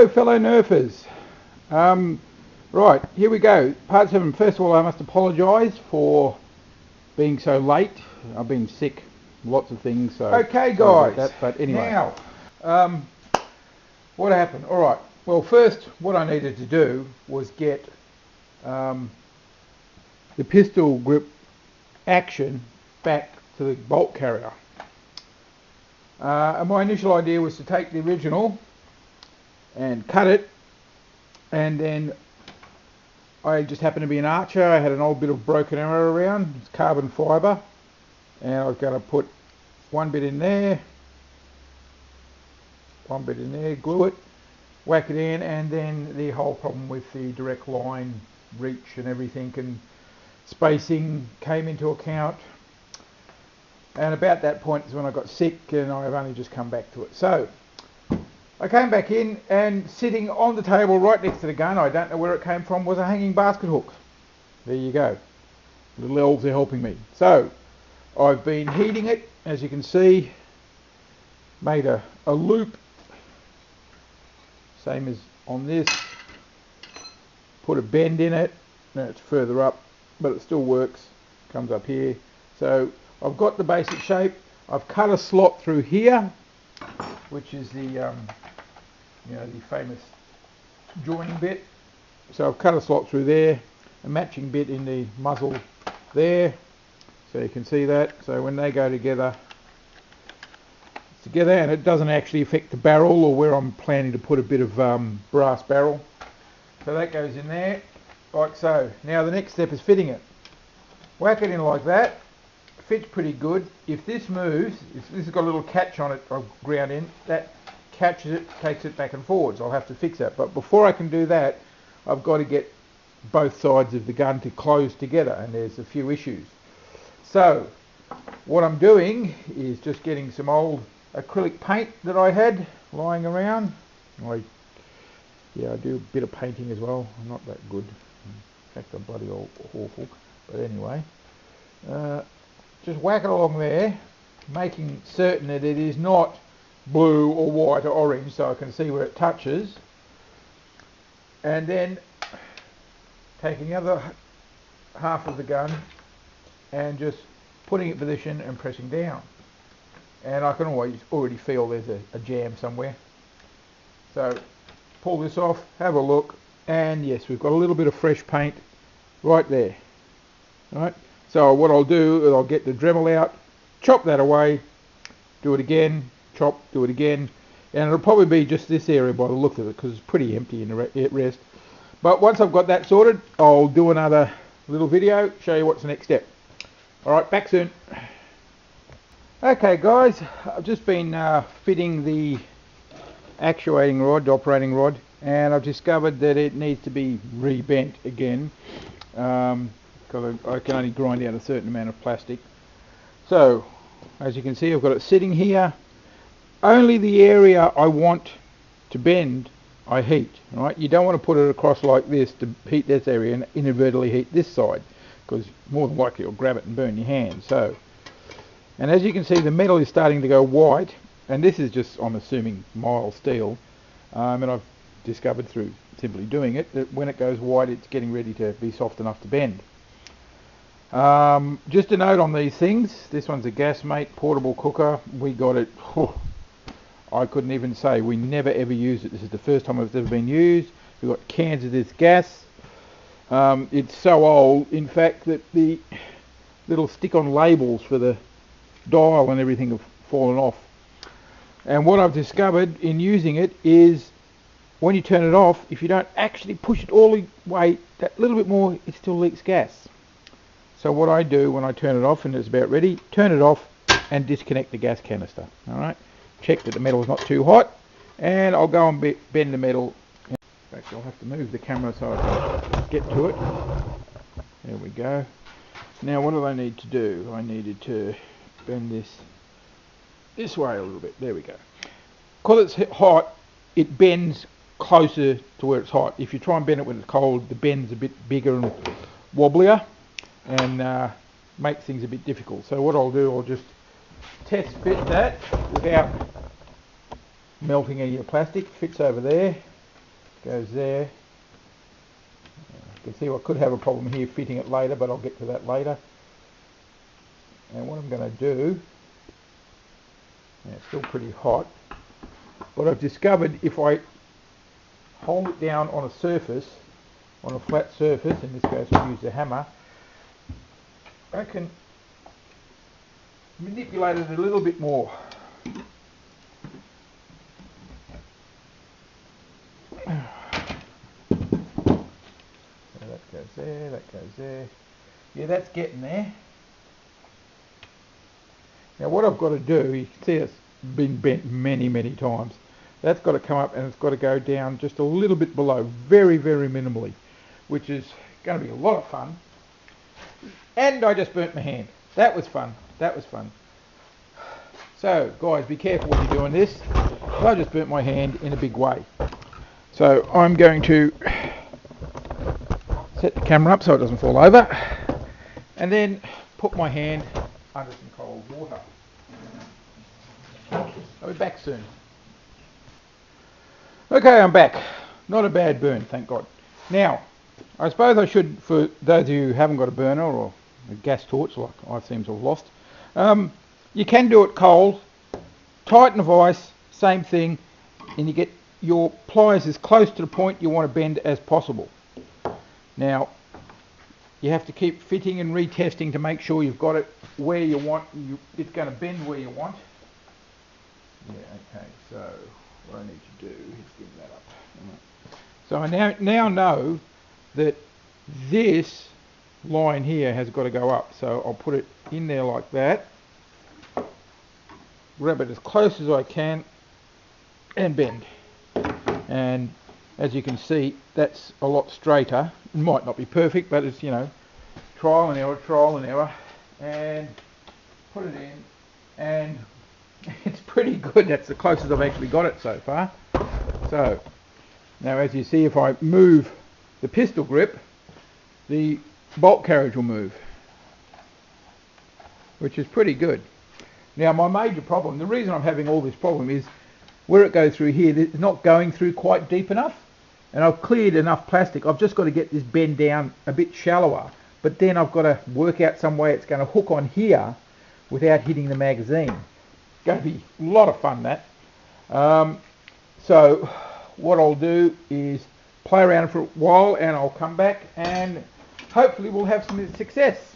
Hello fellow nerfers. Right, here we go. Part 7. First of all, I must apologise for being so late. I've been sick, lots of things. So okay guys, that, but anyway. Now, what happened? Alright, well first what I needed to do was get the pistol grip action back to the bolt carrier. And my initial idea was to take the original and cut it, and then I just happened to be an archer. I had an old bit of broken arrow around, it's carbon fibre, and I was going to put one bit in there, glue it, whack it in, and then the whole problem with the direct line reach and everything and spacing came into account. And about that point is when I got sick, and I've only just come back to it. So I came back in, and sitting on the table right next to the gun, I don't know where it came from, was a hanging basket hook. There you go. Little elves are helping me. So I've been heating it, as you can see, made a loop, same as on this, put a bend in it. Now it's further up, but it still works, comes up here. So I've got the basic shape. I've cut a slot through here, which is the the famous joining bit. So I've cut a slot through there, a matching bit in the muzzle there, so you can see that. So when they go together, it's together, and it doesn't actually affect the barrel or where I'm planning to put a bit of brass barrel. So that goes in there, like so. Now the next step is fitting it. Whack it in like that. Fits pretty good. If this moves, if this has got a little catch on it, I've ground in, that catches it, takes it back and forwards. I'll have to fix that. But before I can do that, I've got to get both sides of the gun to close together, and there's a few issues. So what I'm doing is just getting some old acrylic paint that I had lying around. I do a bit of painting as well. I'm not that good. In fact, I'm bloody awful. But anyway, just whack it along there, making certain that it is not blue or white or orange, so I can see where it touches. And then taking the other half of the gun and just putting it in position and pressing down. And I can already feel there's a jam somewhere. So pull this off, have a look, and yes, we've got a little bit of fresh paint right there. Right. So what I'll do is I'll get the Dremel out, chop that away, do it again, chop, do it again, and it'll probably be just this area by the look of it, because it's pretty empty in the rest. But once I've got that sorted, I'll do another little video, show you what's the next step. Alright, back soon. Okay guys, I've just been fitting the actuating rod, the operating rod, and I've discovered that it needs to be rebent again. Because I can only grind out a certain amount of plastic. So as you can see, I've got it sitting here. Only the area I want to bend I heat. Right? You don't want to put it across like this to heat this area and inadvertently heat this side, because more than likely you'll grab it and burn your hand. So, and as you can see, the metal is starting to go white, and this is just, I'm assuming, mild steel, and I've discovered through simply doing it that when it goes white, it's getting ready to be soft enough to bend. Just a note on these things, this one's a Gasmate portable cooker. We got it, I couldn't even say, we never ever used it. This is the first time it's ever been used. We've got cans of this gas. It's so old, in fact, that the little stick-on labels for the dial and everything have fallen off. And what I've discovered in using it is when you turn it off, if you don't actually push it all the way, that little bit more, it still leaks gas. So what I do when I turn it off and it's about ready, turn it off and disconnect the gas canister. Alright, check that the metal is not too hot, and I'll go and bend the metal. In fact, I'll have to move the camera so I can get to it. There we go. Now what do I need to do? I needed to bend this way a little bit. There we go. Because it's hot, it bends closer to where it's hot. If you try and bend it when it's cold, the bend's a bit bigger and wobblier, and makes things a bit difficult. So what I'll do, I'll just test fit that without melting any of the plastic. Fits over there. Goes there. You can see I could have a problem here fitting it later, but I'll get to that later. And what I'm going to do, and it's still pretty hot, but I've discovered if I hold it down on a surface, on a flat surface, in this case I'll use the hammer, I can manipulate it a little bit more. That goes there, that goes there. Yeah, that's getting there. Now what I've got to do, you can see it's been bent many, many times. That's got to come up and it's got to go down just a little bit below, very, very minimally, which is going to be a lot of fun. And I just burnt my hand. That was fun. That was fun. So, guys, be careful when you're doing this. I just burnt my hand in a big way. So I'm going to set the camera up so it doesn't fall over, and then put my hand under some cold water. I'll be back soon. Okay, I'm back. Not a bad burn, thank God. Now, I suppose I should, for those of you who haven't got a burner or a gas torch like I seem to have lost, you can do it cold, tighten a vise, same thing, and you get your pliers as close to the point you want to bend as possible. Now, you have to keep fitting and retesting to make sure you've got it where you want, it's going to bend where you want. Yeah, okay, so what I need to do is give that up. Right. So I now know that this line here has got to go up, so I'll put it in there like that, grab it as close as I can and bend. And as you can see, that's a lot straighter. It might not be perfect, but it's, you know, trial and error, and put it in, and it's pretty good. That's the closest I've actually got it so far. So now, as you see, if I move the pistol grip, the bolt carriage will move, which is pretty good. Now, my major problem, the reason I'm having all this problem is where it goes through here, it's not going through quite deep enough, and I've cleared enough plastic. I've just got to get this bend down a bit shallower, but then I've got to work out some way it's going to hook on here without hitting the magazine. It's going to be a lot of fun, that. So what I'll do is play around for a while, and I'll come back and hopefully we'll have some success.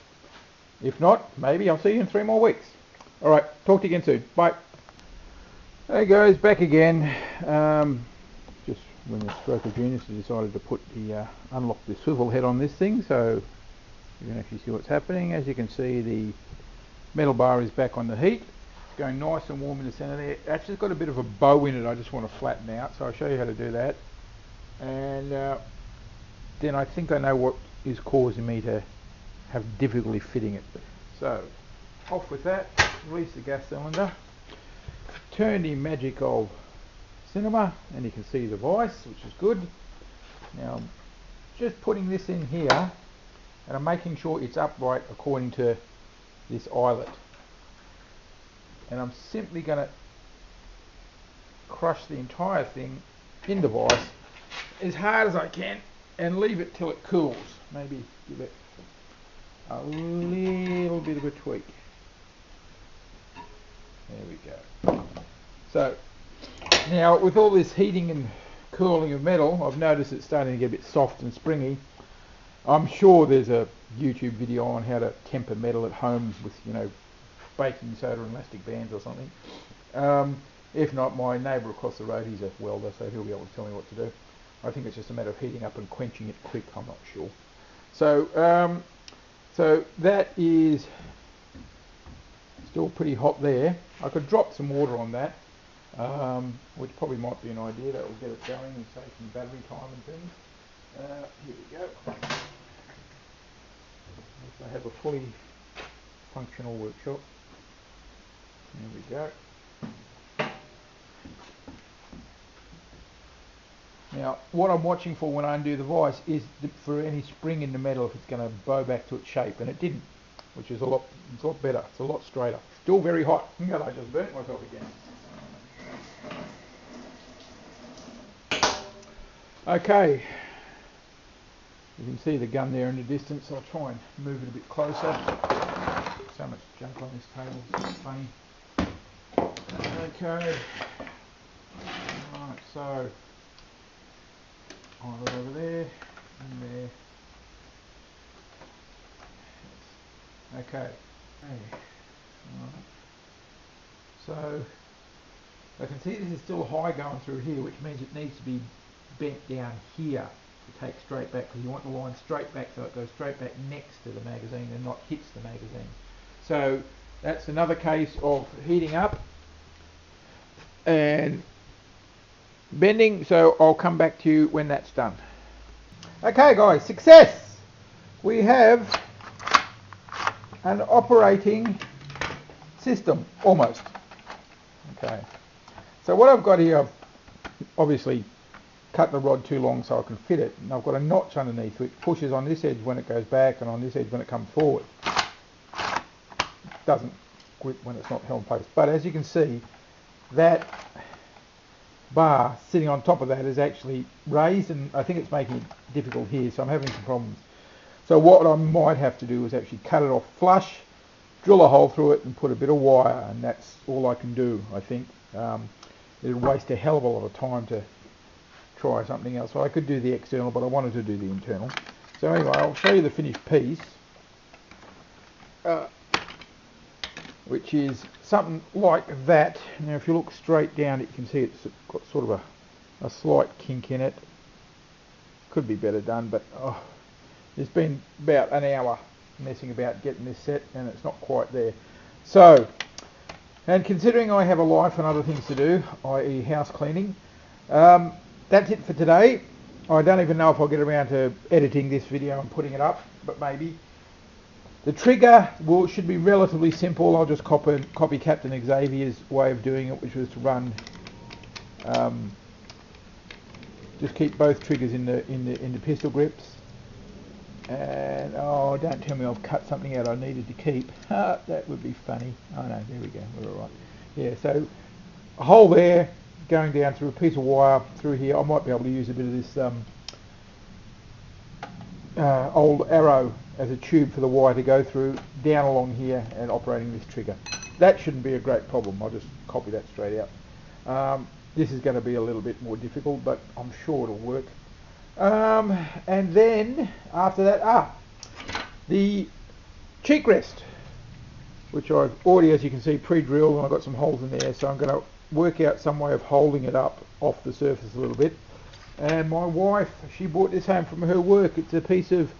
If not, maybe I'll see you in 3 more weeks. Alright, talk to you again soon. Bye. Hey guys, back again. Just when the stroke of genius, I decided to put the unlock the swivel head on this thing, so you can actually see what's happening. As you can see, the metal bar is back on the heat. It's going nice and warm in the centre there. It's actually got a bit of a bow in it I just want to flatten out, so I'll show you how to do that. And then I think I know what is causing me to have difficulty fitting it. So, off with that, release the gas cylinder, turn the magic of cinema, and you can see the vice, which is good. Now I'm just putting this in here, and I'm making sure it's upright according to this eyelet. And I'm simply going to crush the entire thing in the vice as hard as I can and leave it till it cools. Maybe give it a little bit of a tweak. There we go. So now with all this heating and cooling of metal, I've noticed it's starting to get a bit soft and springy. I'm sure there's a YouTube video on how to temper metal at home with, you know, baking soda and elastic bands or something. If not, my neighbour across the road, he's a welder, so he'll be able to tell me what to do. I think it's just a matter of heating up and quenching it quick, I'm not sure. So, so that is still pretty hot there. I could drop some water on that, which probably might be an idea. That will get it going and save some battery time and things. Here we go. I have a fully functional workshop. There we go. Now, what I'm watching for when I undo the vice is for any spring in the metal, if it's going to bow back to its shape, and it didn't, which is it's a lot better. It's a lot straighter. Still very hot. I just burnt myself again. Okay, you can see the gun there in the distance. I'll try and move it a bit closer. So much junk on this table, it's funny. Okay, right, so I'll over there and there. Okay. Right. So I can see this is still high going through here, which means it needs to be bent down here to take straight back, because you want the line straight back so it goes straight back next to the magazine and not hits the magazine. So that's another case of heating up and bending, so I'll come back to you when that's done. Okay guys, success! We have an operating system, almost. Okay, so what I've got here, I've obviously cut the rod too long so I can fit it, and I've got a notch underneath which pushes on this edge when it goes back and on this edge when it comes forward. It doesn't grip when it's not held in place, but as you can see, that bar sitting on top of that is actually raised, and I think it's making it difficult here, so I'm having some problems. So what I might have to do is actually cut it off flush, drill a hole through it and put a bit of wire, and that's all I can do, I think. It'll waste a hell of a lot of time to try something else. So I could do the external, but I wanted to do the internal. So anyway, I'll show you the finished piece, which is something like that. Now if you look straight down, you can see it's got sort of a slight kink in it. Could be better done, but it's been about an hour messing about getting this set and it's not quite there. So, and considering I have a life and other things to do, i.e. house cleaning, that's it for today. I don't even know if I'll get around to editing this video and putting it up, but maybe. The trigger should be relatively simple. I'll just copy Captain Xavier's way of doing it, which was to run, just keep both triggers in the pistol grips. And oh, don't tell me I've cut something out I needed to keep. That would be funny. Oh no, there we go, we're all right. Yeah, so a hole there going down through a piece of wire through here. I might be able to use a bit of this old arrow as a tube for the wire to go through down along here and operating this trigger. That shouldn't be a great problem. I'll just copy that straight out. This is going to be a little bit more difficult, but I'm sure it'll work. And then after that, the cheek rest, which I've already, as you can see, pre-drilled, and I've got some holes in there, so I'm going to work out some way of holding it up off the surface a little bit. And my wife, she brought this home from her work. It's a piece of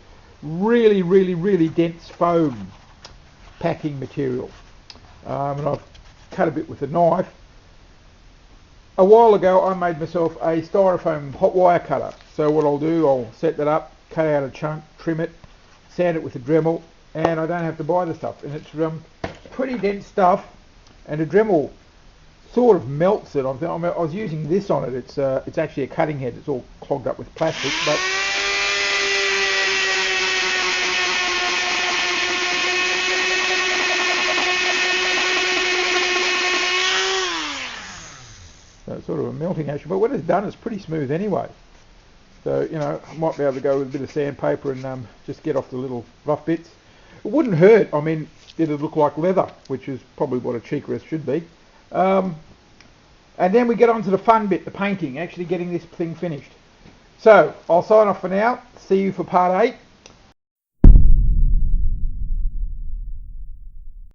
really dense foam packing material, and I've cut a bit with a knife. A while ago I made myself a styrofoam hot wire cutter, so what I'll do, I'll set that up, cut out a chunk, trim it, sand it with a Dremel, and I don't have to buy the stuff. And it's pretty dense stuff, and a Dremel sort of melts it. I was using this on it. It's actually a cutting head. It's all clogged up with plastic, but so it's sort of a melting action. But when it's done, it's pretty smooth anyway. So, you know, I might be able to go with a bit of sandpaper and just get off the little rough bits. It wouldn't hurt. I mean, it'd look like leather, which is probably what a cheek rest should be. And then we get on to the fun bit, the painting, actually getting this thing finished. So, I'll sign off for now. See you for part 8.